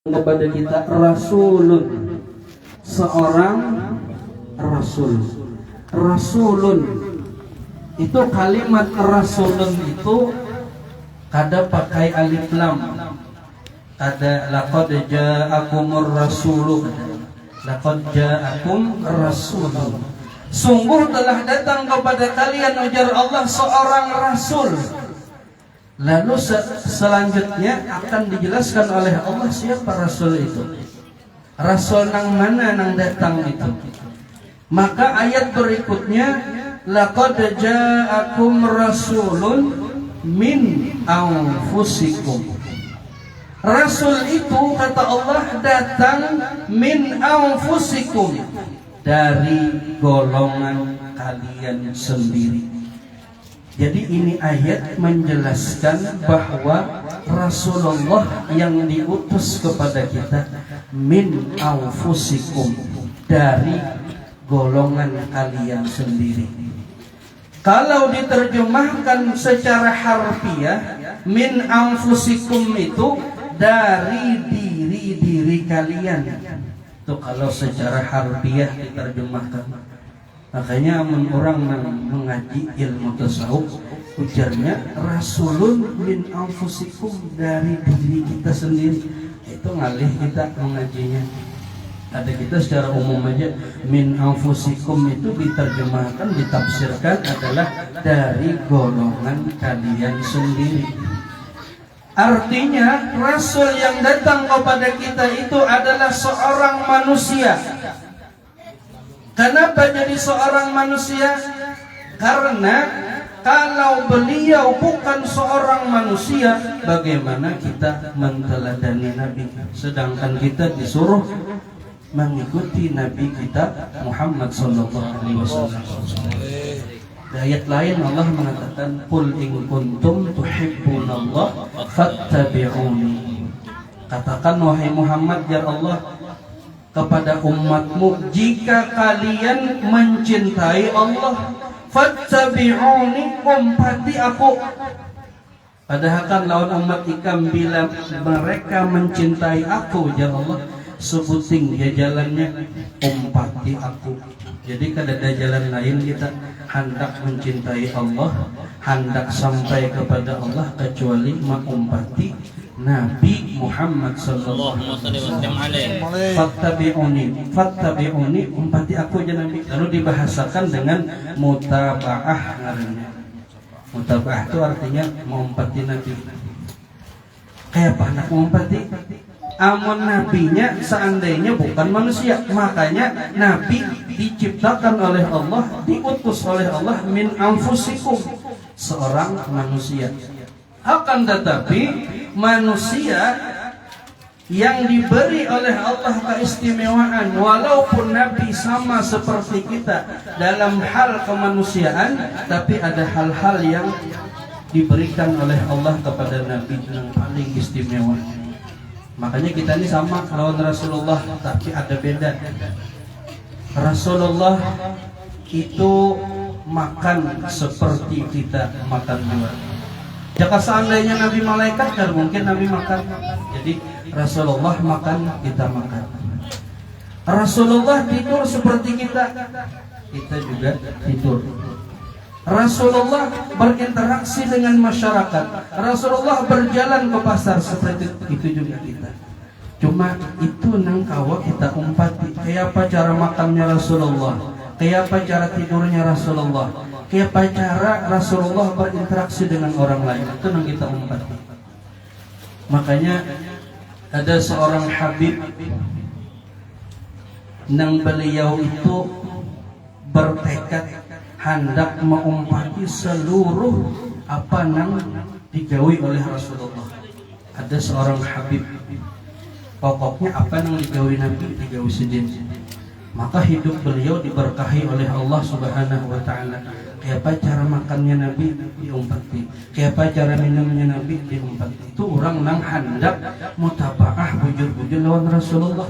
kepada kita rasulun, seorang rasul. Rasulun itu kalimat rasulun itu kada pakai alif lam, kada laqad ja'akumur rasulu, laqad ja'akum rasulun. Sungguh telah datang kepada kalian, ujar Allah, seorang rasul. Lalu selanjutnya akan dijelaskan oleh Allah siapa rasul itu. Rasul nang mana nang datang itu. Maka ayat berikutnya, laqad ja'akum rasulun min anfusikum. Rasul itu kata Allah datang min anfusikum, dari golongan kalian sendiri. Jadi ini ayat menjelaskan bahwa Rasulullah yang diutus kepada kita min anfusikum, dari golongan kalian sendiri. Kalau diterjemahkan secara harfiah, min anfusikum itu dari diri-diri kalian. Itu kalau secara harfiah diterjemahkan. Makanya orang yang mengaji ilmu tasawuf ujarnya rasulun min anfusikum, dari diri kita sendiri. Itu ngalih kita mengajinya. Ada kita secara umum aja, min anfusikum itu diterjemahkan, ditafsirkan adalah dari golongan kalian sendiri. Artinya rasul yang datang kepada kita itu adalah seorang manusia. Kenapa jadi seorang manusia? Karena kalau beliau bukan seorang manusia, bagaimana kita menteladani Nabi? Sedangkan kita disuruh mengikuti Nabi kita Muhammad sallallahu alaihi wasallam. Di ayat lain Allah mengatakan, "Qul in kuntum tuhibbunallah fattabi'uni." Katakan wahai Muhammad, ya Allah, kepada umatmu, jika kalian mencintai Allah, fattabi'uni, umpati aku. Padahal kan lawan umat ikam, bila mereka mencintai aku, ya Allah, sebuting dia jalannya, umpati aku. Jadi kada ada jalan lain kita hendak mencintai Allah, hendak sampai kepada Allah, kecuali mengumpati Nabi Muhammad sallallahu alaihi wasallam. Fattabi'uni, umpati aku aja Nabi. Lalu dibahasakan dengan mutaba'ah namanya. Mutaba'ah itu artinya mengumpati Nabi. Kayak apa nak mengumpati? Amun nabinya seandainya bukan manusia, makanya Nabi diciptakan oleh Allah, diutus oleh Allah min anfusikum, seorang manusia. Akan tetapi manusia yang diberi oleh Allah keistimewaan, walaupun Nabi sama seperti kita dalam hal kemanusiaan, tapi ada hal-hal yang diberikan oleh Allah kepada Nabi yang paling istimewa. Makanya kita ini sama lawan Rasulullah, tapi ada beda. Rasulullah itu makan seperti kita makan juga. Jika seandainya Nabi malaikat, kan mungkin Nabi makan. Jadi Rasulullah makan, kita makan. Rasulullah tidur seperti kita juga tidur. Rasulullah berinteraksi dengan masyarakat. Rasulullah berjalan ke pasar, seperti itu juga kita. Cuma itu nang kawa kita umpati. Kayak apa cara makannya Rasulullah, kayak apa cara tidurnya Rasulullah, kayak apa cara Rasulullah berinteraksi dengan orang lain. Itu nang kita umpati. Makanya ada seorang Habib nang beliau itu bertekad hendak mengumpati seluruh apa nang digawi oleh Rasulullah. Ada seorang Habib, pokoknya apa nang digawi Nabi digawi sendiri. Maka hidup beliau diberkahi oleh Allah Subhanahu wa taala. Kayak apa cara makannya Nabi diumpati, kayak apa cara minumnya Nabi diumpati. Itu orang nang hendak mutabaah bujur-bujur lawan Rasulullah.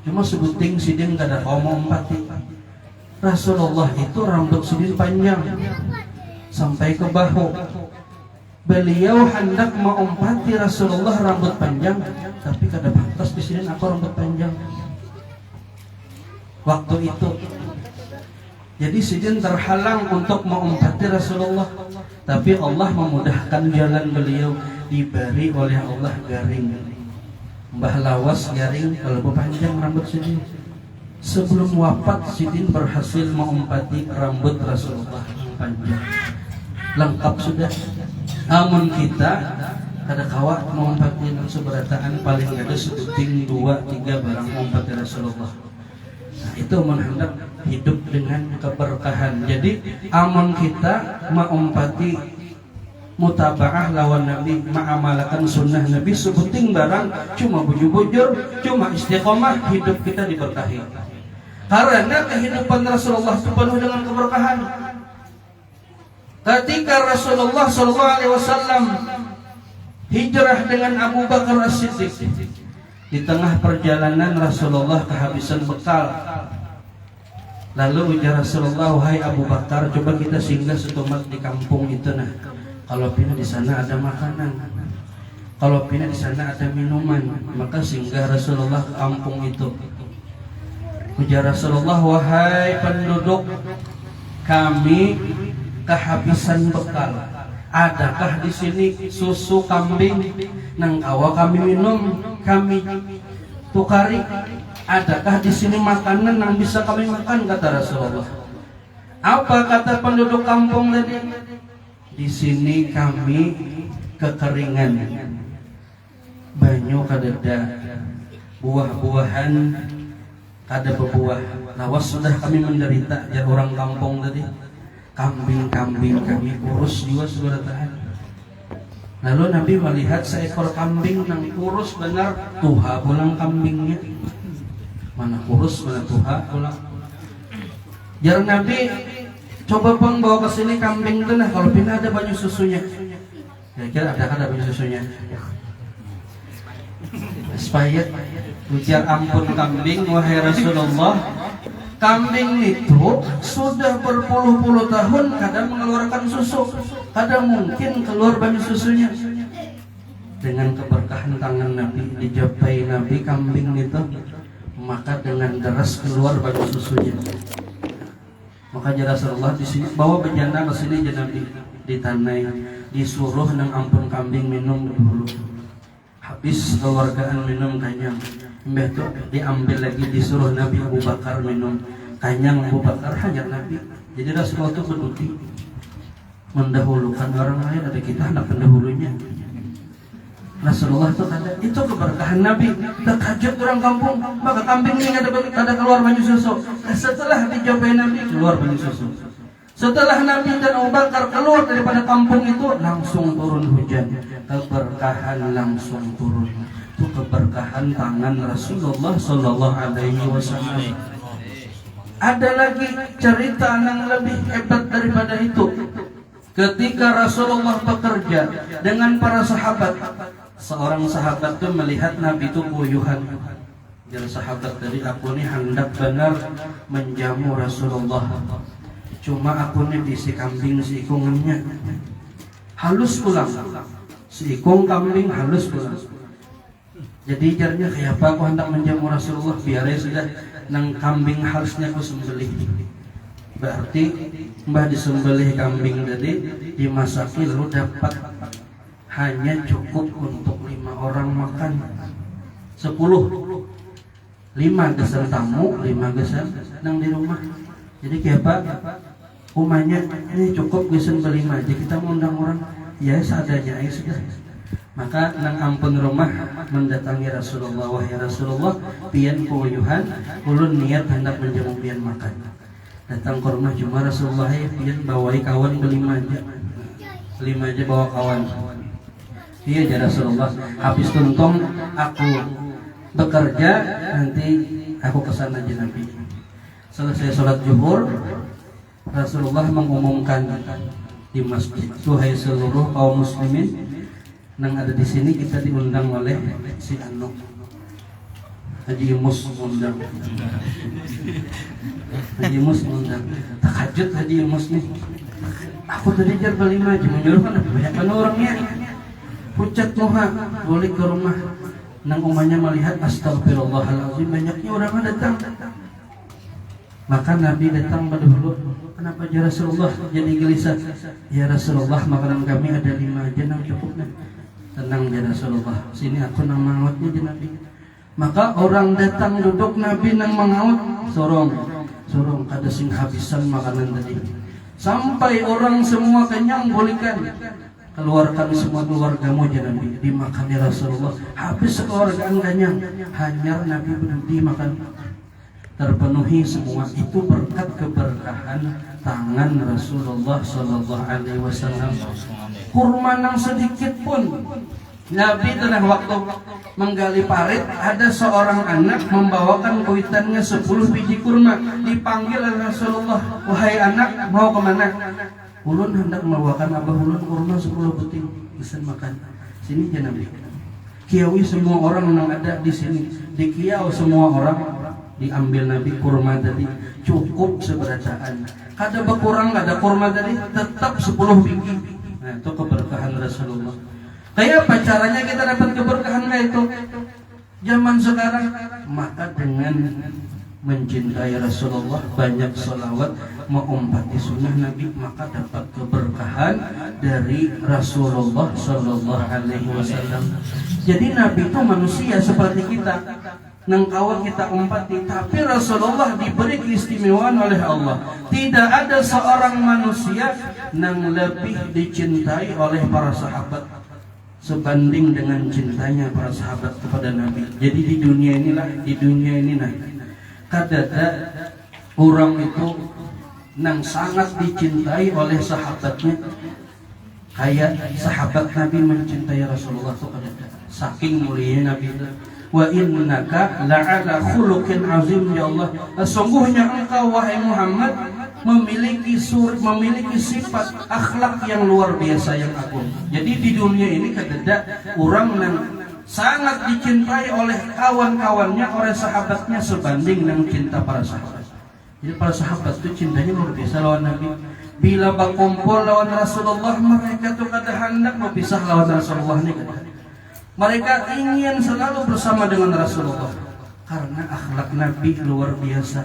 Cuma sebuting sidin kada kau mau umpati. Rasulullah itu rambut sidin panjang sampai ke bahu. beliau hendak mengumpati Rasulullah rambut panjang, tapi kada pantas di sini aku rambut panjang waktu itu. Jadi sidin terhalang untuk mengumpati Rasulullah, tapi Allah memudahkan jalan beliau, diberi oleh Allah garing. Mbah Lawas garing, kalau panjang rambut sidin. Sebelum wafat sidin berhasil mengumpati rambut Rasulullah yang panjang. Lengkap sudah. Amun kita kada kawa mengumpati seberataan paling ada sebuting 2-3 barang mengumpati Rasulullah. Nah, itu menghendak hidup dengan keberkahan. Jadi amun kita mengumpati mutabaah lawan Nabi, mengamalkan sunnah Nabi, sebuting barang cuma bujur-bujur, cuma istiqomah, hidup kita diberkahi. Karena kehidupan Rasulullah itu penuh dengan keberkahan. Ketika Rasulullah SAW hijrah dengan Abu Bakar As-Siddiq, di tengah perjalanan Rasulullah kehabisan bekal. Lalu ujar Rasulullah, wahai Abu Bakar, coba kita singgah setempat di kampung itu nah. Kalau pina di sana ada makanan, kalau pina di sana ada minuman, maka singgah Rasulullah ke kampung itu. Ujar Rasulullah, wahai penduduk, kami kehabisan bekal. Adakah di sini susu kambing nang kawa kami minum, kami tukari? Adakah di sini makanan yang bisa kami makan? Kata Rasulullah. Apa kata penduduk kampung tadi? Di sini kami kekeringan, banyu kadada, buah-buahan kada berbuah. Lawas sudah kami menderita, jar orang kampung tadi. Kambing-kambing kami kurus juga sudah tahan. Lalu Nabi melihat seekor kambing yang kurus benar, tuha pulang kambingnya. Mana kurus, mana tuha pulang. Jar Nabi, coba bang bawa ke sini kambing itu nah, kalau pina ada banyak susunya. Kira-kira ada banyak susunya. Supaya ujar ampun kambing, wahai Rasulullah, kambing itu sudah berpuluh-puluh tahun kadang mengeluarkan susu, kadang mungkin keluar banyak susunya. Dengan keberkahan tangan Nabi, dijapai Nabi kambing itu, maka dengan deras keluar banyak susunya. Maka Rasulullah di sini bawa bejana ke sini aja Nabi ditanai, disuruh nang ampun kambing minum dulu. Habis keluargaan minum kanyang. Mbah tu diambil lagi, disuruh Nabi Abu Bakar minum. Kanyang Abu Bakar hanya Nabi. Jadi Rasulullah itu berbudi mendahulukan orang lain, ada kita anak pendahulunya. Rasulullah itu ada, itu keberkahan Nabi. Terkajut orang kampung, maka kambing ini ada keluar banyak susu. Setelah dijabai Nabi, keluar banyak susu. Setelah Nabi dan Abu Bakar keluar daripada kampung itu, langsung turun hujan. Keberkahan langsung turun. Itu keberkahan tangan Rasulullah Sallallahu Alaihi Wasallam. Ada lagi cerita yang lebih hebat daripada itu. Ketika Rasulullah bekerja dengan para sahabat, seorang sahabat itu melihat Nabi itu kuyuhan. Dan sahabat dari aku ini hendak benar menjamu Rasulullah. Cuma aku ini diisi kambing si ikungannya halus pulang. Si ikung kambing halus pulang. Jadi jarnya kayak apa aku hendak menjamu Rasulullah, biarnya sudah nang kambing halusnya aku sembelih. Berarti mbah disembelih kambing tadi, dimasaki lalu dapat hanya cukup untuk 5 orang makan. 10 5 gesan tamu, 5 gesan nang di rumah. Jadi kayak apa? Umanya ini cukup gesan berlima aja, kita mengundang orang ya seadanya aja sudah. Maka nang ampun rumah mendatangi Rasulullah, wahai Rasulullah, pian kuyuhan, ulun niat hendak menjamu pian makan. Datang ke rumah cuma Rasulullah ya pian bawai kawan berlima aja. 5 aja bawa kawan. Iya ya Rasulullah, habis tuntung aku bekerja, nanti aku kesana aja Nabi. Selesai sholat zuhur, Rasulullah mengumumkan di masjid, wahai seluruh kaum muslimin yang ada di sini, kita diundang oleh si Anu. Haji Mus ngundang. Haji Mus ngundang. Takajud Haji Mus nih. Aku tadi jar berlima aja menyuruh kan banyak orangnya. Pucat muha boleh ke rumah. Nang umahnya melihat astagfirullahaladzim banyaknya orang datang. Maka Nabi datang berdahulu. Kenapa ya Rasulullah jadi gelisah? Ya Rasulullah makanan kami ada 5 aja nang cukup nih. Tenang ya Rasulullah. Sini aku nang mangautnya ya Nabi. Maka orang datang duduk Nabi nang mangaut sorong kada sing habisan makanan tadi. Sampai orang semua kenyang bolehkan. Keluarkan semua keluargamu ya Nabi. Dimakan ya Rasulullah. Habis sekeluargaan kenyang. Hanya Nabi berhenti makan. Terpenuhi semua itu berkat keberkahan tangan Rasulullah Sallallahu Alaihi Wasallam. Kurma nang sedikit pun Nabi telah waktu menggali parit ada seorang anak membawakan kuitannya 10 biji kurma. Dipanggil oleh Rasulullah, wahai anak mau kemana? Ulun hendak membawakan abah ulun kurma 10 butir bisa makan. Sini ya Nabi. Kiawi semua orang yang ada di sini. Di kiau semua orang diambil Nabi kurma tadi cukup seberacaan. Kada berkurang ada kurma tadi tetap 10 biji. Nah itu keberkahan Rasulullah. Kayak apa caranya kita dapat keberkahan itu? Zaman sekarang maka dengan mencintai Rasulullah banyak sholawat mengumpati sunnah Nabi maka dapat keberkahan dari Rasulullah Sallallahu Alaihi Wasallam. Jadi Nabi itu manusia seperti kita. Nang kawan kita umpati, tapi Rasulullah diberi keistimewaan oleh Allah. Tidak ada seorang manusia yang lebih dicintai oleh para sahabat sebanding dengan cintanya para sahabat kepada Nabi. Jadi di dunia ini nah, kadada orang itu nang sangat dicintai oleh sahabatnya kayak sahabat Nabi mencintai Rasulullah itu kadada. Saking mulianya Nabi itu. Wa innaka la'ala khuluqin azim ya Allah. Sesungguhnya engkau wahai Muhammad memiliki sifat akhlak yang luar biasa yang agung. Jadi di dunia ini kadada orang yang sangat dicintai oleh kawan-kawannya, oleh sahabatnya sebanding dengan cinta para sahabat. Jadi para sahabat itu cintanya luar biasa lawan Nabi. Bila berkumpul lawan Rasulullah mereka tuh kada hendak berpisah lawan Rasulullah ini. Mereka ingin selalu bersama dengan Rasulullah karena akhlak Nabi luar biasa.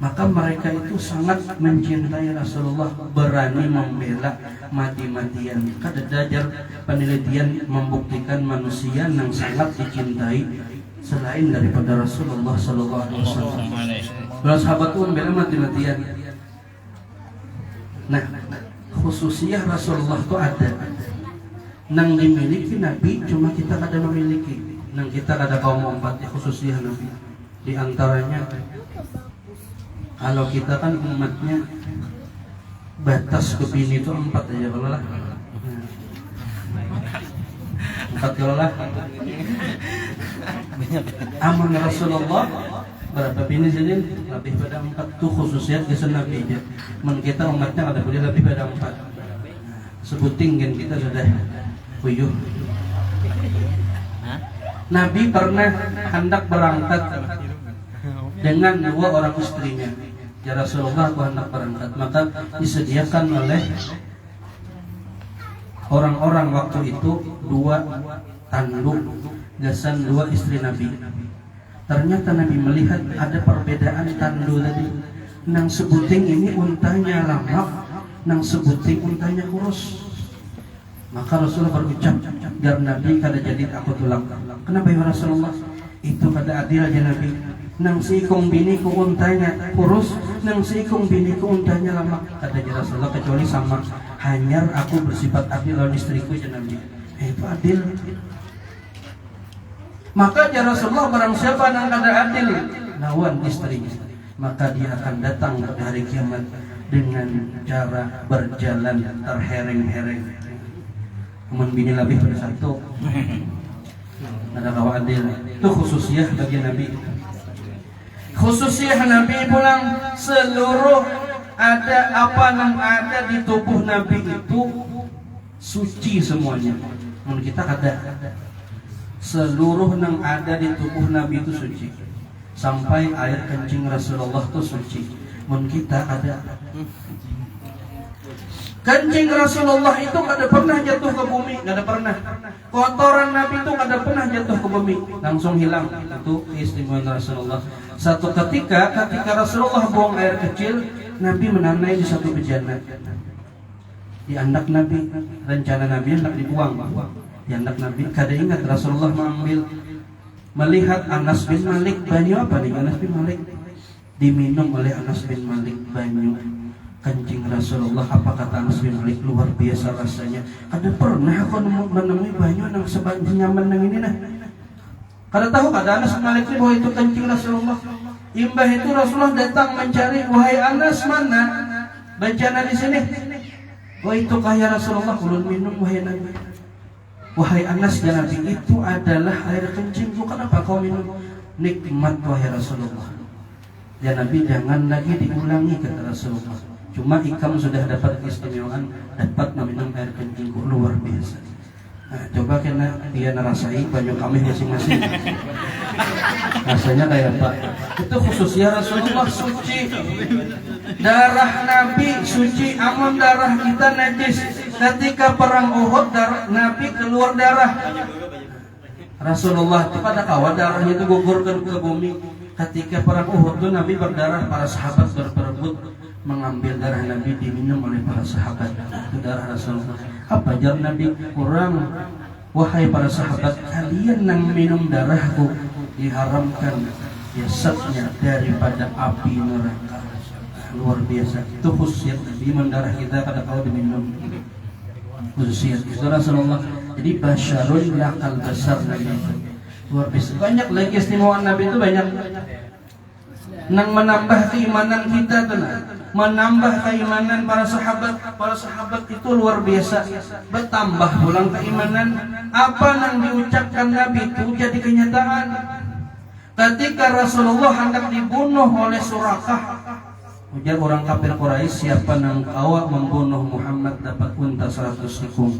Maka mereka itu sangat mencintai Rasulullah, berani membela mati-matian. Kadadajar penelitian membuktikan manusia yang sangat dicintai selain daripada Rasulullah Sallallahu Alaihi Wasallam. Para sahabat itu membela mati-matian. Nah, khususnya Rasulullah itu ada. Nang dimiliki Nabi cuma kita kada memiliki. Nang kita kada kaum umatnya khususnya Nabi. Di antaranya kalau kita kan umatnya batas kepini itu 4 aja kalau lah. 4 kalau lah. Aman Rasulullah berapa bini saja lebih pada 4 tuh khususnya kisah Nabi aja. Men kita umatnya kada boleh lebih pada 4. Sebuting kan kita sudah puyuh. Nabi pernah hendak berangkat dengan 2 orang istrinya. Ya Rasulullah aku hendak berangkat. Maka disediakan oleh orang-orang waktu itu 2 tanduk gasan 2 istri Nabi. Ternyata Nabi melihat ada perbedaan tandu tadi. Nang sebuting ini untanya lamak, nang sebuting untanya kurus. Maka Rasulullah berucap, biar Nabi kada jadi takut ulang. Kenapa ya Rasulullah? Itu kada adil aja Nabi. Nang sikong bini ku untanya kurus, nang sikong bini ku untanya lama. Kata ya Rasulullah kecuali sama. Hanya aku bersifat adil lawan istriku ya Nabi. Itu adil. Maka ya Rasulullah barang siapa nang kada adil lawan istrinya, maka dia akan datang pada hari kiamat dengan cara berjalan terhereng-hereng. Kemudian bini lebih pada 1. Ada kawan adil. Itu khususnya bagi Nabi. Khususnya Nabi pulang seluruh ada apa yang ada di tubuh Nabi itu suci semuanya. Menurut kita ada seluruh yang ada di tubuh Nabi itu suci, sampai air kencing Rasulullah itu suci. Mun kita ada kencing Rasulullah itu nggak ada pernah jatuh ke bumi, nggak ada pernah. Kotoran Nabi itu nggak ada pernah jatuh ke bumi, langsung hilang. Itu keistimewaan Rasulullah. Satu ketika Rasulullah buang air kecil, Nabi menanai di satu bejana. Di anak Nabi, rencana Nabi hendak dibuang. Di anak Nabi, kada ingat Rasulullah melihat Anas bin Malik banyu apa nih? Anas bin Malik diminum oleh Anas bin Malik banyu kencing Rasulullah. Apa kata Anas bin Malik? Luar biasa rasanya. Kada pernah aku menemui banyu yang senyaman yang ini nah. Kada tahu kada Anas bin Malik ini bahwa itu kencing Rasulullah. Imbah itu Rasulullah datang mencari, wahai Anas mana? Bencana di sini. Oh itu kaya Rasulullah, ulun minum wahai Nabi. Wahai Anas ya Nabi, itu adalah air kencingku. Kenapa kau minum? Nikmat wahai Rasulullah. Ya Nabi, jangan lagi diulangi kata Rasulullah. Cuma ikam sudah dapat keistimewaan, dapat meminum air kencingku, luar biasa. Nah, coba kena dia narasai banyu kami masing-masing. Rasanya kayak apa? Itu khususnya Rasulullah suci. Darah Nabi suci, amun darah kita najis. Ketika perang Uhud, Nabi keluar darah. Rasulullah itu pada kawat darahnya itu gugurkan ke bumi. Ketika perang Uhud itu Nabi berdarah, para sahabat berebut mengambil darah Nabi, diminum oleh para sahabat. Itu darah Rasulullah. Apa jar Nabi? Kurang. Wahai para sahabat, kalian yang minum darahku diharamkan jasadnya daripada api neraka. Luar biasa. Itu khususnya Nabi, mendarah kita pada kau diminum. Khususnya itu Rasulullah. Jadi basyarun lakal besar Nabi itu. Luar biasa. Banyak lagi istimewaan Nabi itu, banyak. Nang menambah keimanan kita tuh, menambah keimanan para sahabat itu luar biasa. Bertambah pulang keimanan. Apa yang diucapkan Nabi itu jadi kenyataan. Ketika Rasulullah hendak dibunuh oleh Surakah, ujar orang kafir Quraisy, siapa yang kau membunuh Muhammad dapat unta 100 ekor.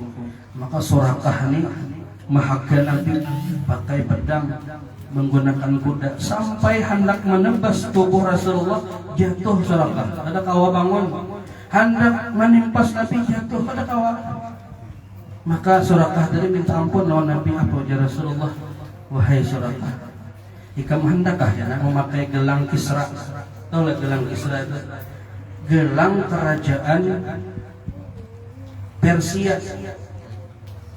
Maka Surakah ini mahaga Nabi pakai pedang, menggunakan kuda, sampai hendak menebas tubuh Rasulullah, jatuh Surakah. Ada kawa bangun, hendak menimpas Nabi, jatuh pada kawa. Maka Surakah tadi minta ampun lawan Nabi. Apa ujar Rasulullah? Wahai Surakah, ikam hendakkah ya memakai gelang Kisra? Tahu lah gelang Kisra itu? Gelang kerajaan Persia.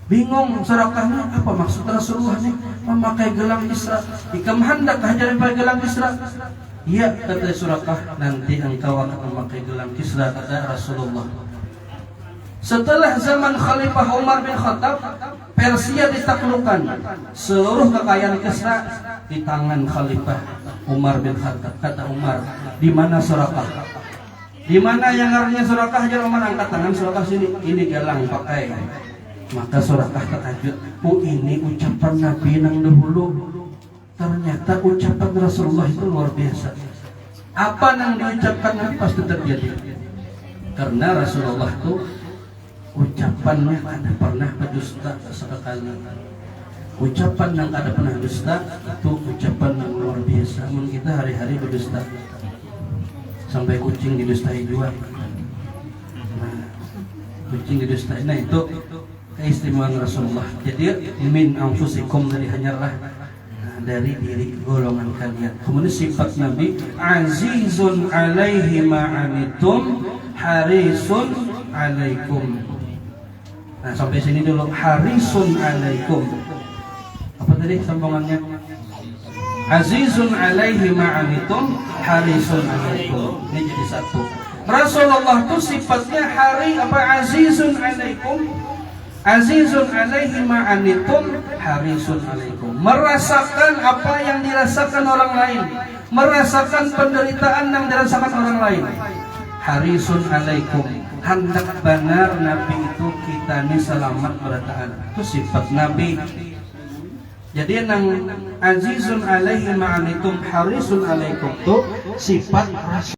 Bingung Surakahnya, apa maksud Rasulullah nih memakai gelang Kisra? Ikam hendakkah jadi pakai gelang Kisra? Iya, kata Surakah, nanti engkau akan memakai gelang Kisra, kata Rasulullah. Setelah zaman Khalifah Umar bin Khattab, Persia ditaklukkan. Seluruh kekayaan Kisra di tangan Khalifah Umar bin Khattab. Kata Umar, di mana Surakah? Di mana yang artinya Surakah? Jangan Umar angkat tangan, Surakah sini. Ini gelang pakai. Maka Surakah terkejut. Oh, ini ucapan Nabi yang dahulu. Ternyata ucapan Rasulullah itu luar biasa. Apa yang diucapkan pasti terjadi. Karena Rasulullah itu ucapannya ada pernah berdusta sekali. Ucapan yang ada pernah dusta itu ucapan yang luar biasa. Namun kita hari-hari berdusta, sampai kucing didustai juga. Nah, kucing didustai. Nah itu keistimewaan Rasulullah. Jadi min anfusikum, dari hanyalah dari diri golongan kalian. Kemudian sifat Nabi, azizun alaihi ma'anitum harisun alaikum. Nah sampai sini dulu, harisun alaikum. Apa tadi sambungannya? Azizun alaihi ma'anitum harisun alaikum. Ini jadi satu. Rasulullah itu sifatnya azizun alaikum. Azizun alaihi ma'anitum harisun alaikum. Merasakan apa yang dirasakan orang lain, merasakan penderitaan yang dirasakan orang lain. Harisun alaikum, hendak benar Nabi itu kita ini selamat berataan. Itu sifat Nabi. Jadi yang azizun alaihi ma'anitum harisun alaikum itu sifat Rasul.